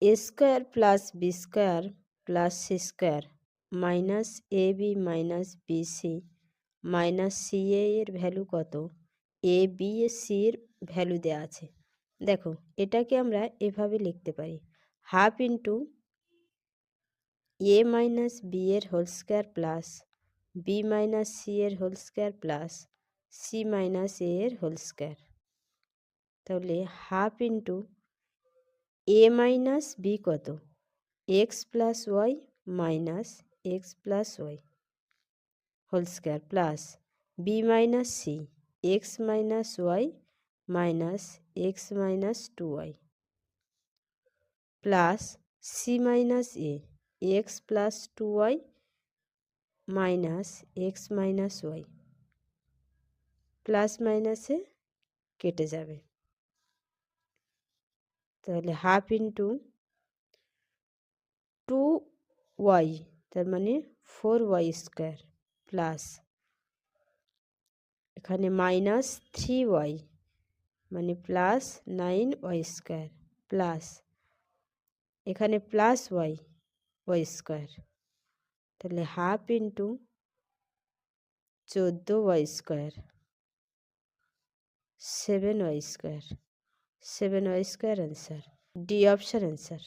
A square plus B square plus C square minus A B minus B C minus C এর value কত? A B C এর value দেওয়া আছে। দেখো এটাকে আমরা এভাবে লিখতে পারি, half into A minus B এর whole square plus B minus C এর whole square plus C minus A এর হোল স্কোয়ার। তাহলে half into A minus B কত? X plus Y minus X plus Y whole square plus B minus C X minus Y minus X minus two Y plus C minus A X plus two Y minus X minus Y, plus মাইনাসে কেটে যাবে। তাহলে half into two Y তার মানে four Y square plus এখানে minus three Y মানে plus nine Y square plus এখানে plus Y Y square. তাহলে half into 14 Y square 7 Y square 7 Y square answer, D option answer.